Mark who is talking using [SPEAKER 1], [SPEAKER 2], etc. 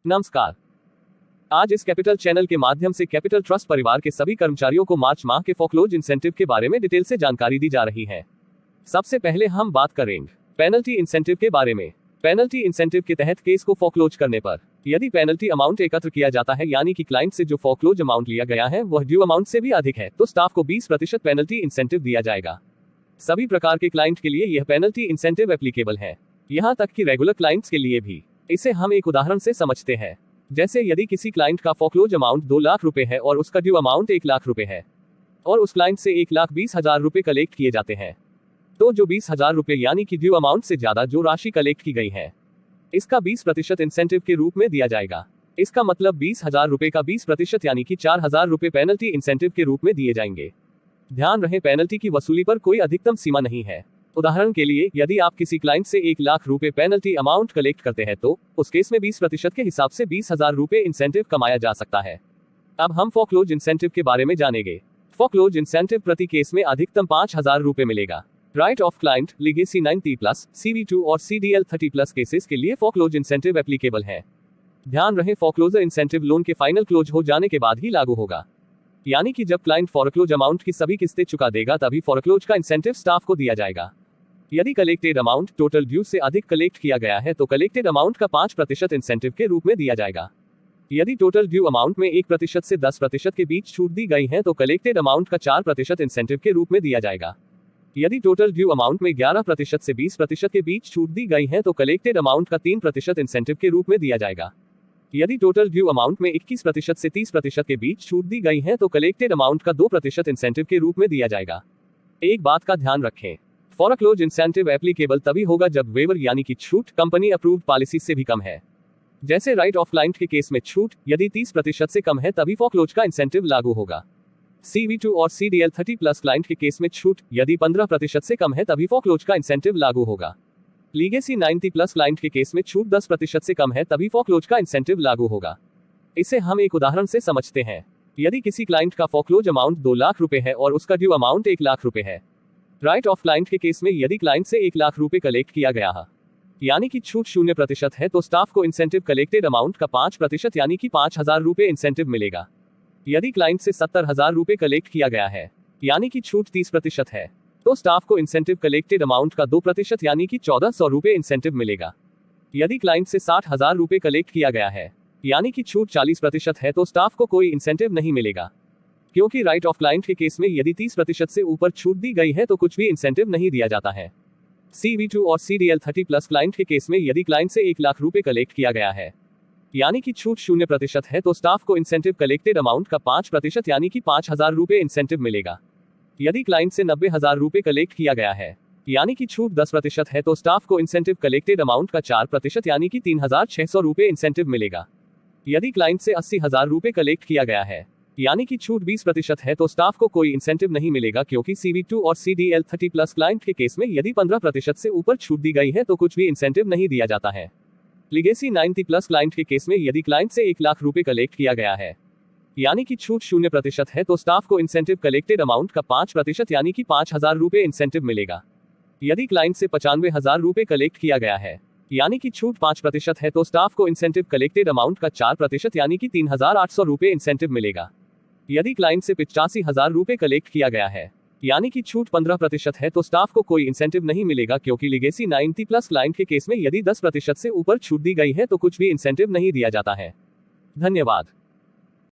[SPEAKER 1] नमस्कार। आज इस कैपिटल चैनल के माध्यम से कैपिटल ट्रस्ट परिवार के सभी कर्मचारियों को मार्च माह के फोकलोज इंसेंटिव के बारे में डिटेल से जानकारी दी जा रही है। सबसे पहले हम बात करेंगे पेनल्टी इंसेंटिव के बारे में। पेनल्टी इंसेंटिव के तहत केस को फोकलोज करने पर यदि पेनल्टी अमाउंट एकत्र किया जाता है, यानी कि क्लाइंट से जो फोकलोज अमाउंट लिया गया है वह ड्यू अमाउंट से भी अधिक है, तो स्टाफ को 20% पेनल्टी इंसेंटिव दिया जाएगा। सभी प्रकार के क्लाइंट के लिए यह पेनल्टी इंसेंटिव एप्लीकेबल है, यहाँ तक कि रेगुलर क्लाइंट्स के लिए भी। इसे हम एक उदाहरण से समझते हैं। जैसे यदि किसी क्लाइंट का फोकलोज अमाउंट 2 लाख रुपए है और उसका ड्यू अमाउंट 1 लाख रुपए है और उस क्लाइंट से 1,20,000 रुपए कलेक्ट किए जाते हैं, तो जो 20,000 रुपए यानी कि ड्यू अमाउंट से ज्यादा जो राशि कलेक्ट की गई है, इसका 20% इंसेंटिव के रूप में दिया जाएगा। इसका मतलब 20,000 रुपए का 20% यानी कि 4,000 रुपए पेनल्टी इंसेंटिव के रूप में दिए जाएंगे। ध्यान रहे, पेनल्टी की वसूली पर कोई अधिकतम सीमा नहीं है। उदाहरण के लिए, यदि आप किसी क्लाइंट से 1 लाख रुपए पेनल्टी अमाउंट कलेक्ट करते हैं तो उस केस में 20% के हिसाब से 20,000 रुपए इंसेंटिव कमाया जा सकता है। अब हम फोकलोज इंसेंटिव के बारे में जानेंगे। फोकलोज इंसेंटिव प्रति केस में अधिकतम 5,000 रुपए मिलेगा। Right of client, legacy 90+, CV2 और CDL 30+ केसेस के लिए फोकलोज इंसेंटिव एप्लीकेबल है। ध्यान रहे, फोकलोजर इंसेंटिव लोन के फाइनल क्लोज हो जाने के बाद ही लागू होगा, यानी कि जब क्लाइंट फोरक्लोज अमाउंट की सभी किस्तें चुका देगा तभी फोरक्लोज का इंसेंटिव स्टाफ को दिया जाएगा। यदि कलेक्टेड अमाउंट टोटल ड्यू से अधिक कलेक्ट किया गया है तो कलेक्टेड अमाउंट का 5% इंसेंटिव के रूप में दिया जाएगा। यदि टोटल ड्यू अमाउंट में 1% से 10% के बीच छूट दी गई है तो कलेक्टेड अमाउंट का 4% इंसेंटिव के रूप में दिया जाएगा। यदि टोटल ड्यू अमाउंट में 11% से 20% के बीच छूट दी गई है तो कलेक्टेड अमाउंट का 3% इंसेंटिव के रूप में दिया जाएगा। यदि टोटल ड्यू अमाउंट में 21% से 30% के बीच छूट दी गई है तो कलेक्टेड अमाउंट का 2% इंसेंटिव के रूप में दिया जाएगा। एक बात का ध्यान रखें, फोरक्लोज इंसेंटिव एप्लीकेबल तभी होगा जब वेवर यानी कि छूट कंपनी अप्रूव्ड पॉलिसी से भी कम है। जैसे राइट ऑफ क्लाइंट के केस में छूट यदि 30% से कम है तभी फोकलोज का इंसेंटिव लागू होगा। CV2 और CDL 30+ क्लाइंट के केस में छूट यदि 15% से कम है तभी फोकलोज का इंसेंटिव लागू होगा। लीगेसी 90+ क्लाइंट के केस में छूट 10% से कम है तभी फोकलोज का इंसेंटिव लागू होगा। इसे हम एक उदाहरण से समझते हैं। यदि किसी क्लाइंट का फोकलोज अमाउंट 2 लाख रुपए है और उसका ड्यू अमाउंट 1 लाख रुपए है। राइट ऑफ क्लाइंट के केस में यदि क्लाइंट से 1 लाख रुपए कलेक्ट किया गया है, यानी कि छूट 0% है, तो स्टाफ को इंसेंटिव कलेक्टेड अमाउंट का 5% यानी कि 5,000 रुपए इंसेंटिव मिलेगा। यदि क्लाइंट से 70,000 रुपए कलेक्ट किया गया है, यानी कि छूट 30% है, तो स्टाफ को इंसेंटिव कलेक्टेड अमाउंट का 2% यानी कि 1,400 रुपए इंसेंटिव मिलेगा। यदि क्लाइंट से 60,000 रुपए कलेक्ट किया गया है, यानी कि छूट 40% है, तो स्टाफ को कोई इंसेंटिव नहीं मिलेगा, क्योंकि राइट ऑफ क्लाइंट के केस में यदि 30% से ऊपर छूट दी गई है तो कुछ भी इंसेंटिव नहीं दिया जाता है। CV2 और CDL 30+ क्लाइंट के केस में यदि क्लाइंट से 1 लाख रुपए कलेक्ट किया गया है, यानी कि छूट 0% है, तो स्टाफ को इंसेंटिव कलेक्टेड अमाउंट का 5% यानी कि 5,000 रुपए इंसेंटिव मिलेगा। यदि क्लाइंट से 90,000 रुपए कलेक्ट किया गया है, यानी कि छूट 10% है, तो स्टाफ को इंसेंटिव कलेक्टेड अमाउंट का 4% यानी कि 3,600 रुपए इंसेंटिव मिलेगा। यदि क्लाइंट से 80,000 रुपए कलेक्ट किया गया है, यानी कि छूट 20% है, तो स्टाफ को कोई इंसेंटिव नहीं मिलेगा, क्योंकि CV2 और CDL 30+ क्लाइंट के केस में यदि 15% से ऊपर छूट दी गई है तो कुछ भी इंसेंटिव नहीं दिया जाता है। लीगेसी 90+ क्लाइंट के केस में यदि क्लाइंट से 1 लाख रुपए कलेक्ट किया गया है, यानी कि छूट 0% है, तो स्टाफ को इंसेंटिव कलेक्टेड अमाउंट का 5% यानी कि 5,000 रुपए इंसेंटिव मिलेगा। यदि क्लाइंट से 95,000 रुपए कलेक्ट किया गया है, यानी कि छूट 5% है, तो स्टाफ को इंसेंटिव कलेक्टेड अमाउंट का 4% यानी कि 3,800 रुपए इंसेंटिव मिलेगा। यदि क्लाइंट से 85,000 रुपए कलेक्ट किया गया है, यानी कि छूट 15% है, तो स्टाफ को कोई इंसेंटिव नहीं मिलेगा, क्योंकि लीगेसी 90+ क्लाइंट के केस में यदि 10% से ऊपर छूट दी गई है तो कुछ भी इंसेंटिव नहीं दिया जाता है। धन्यवाद।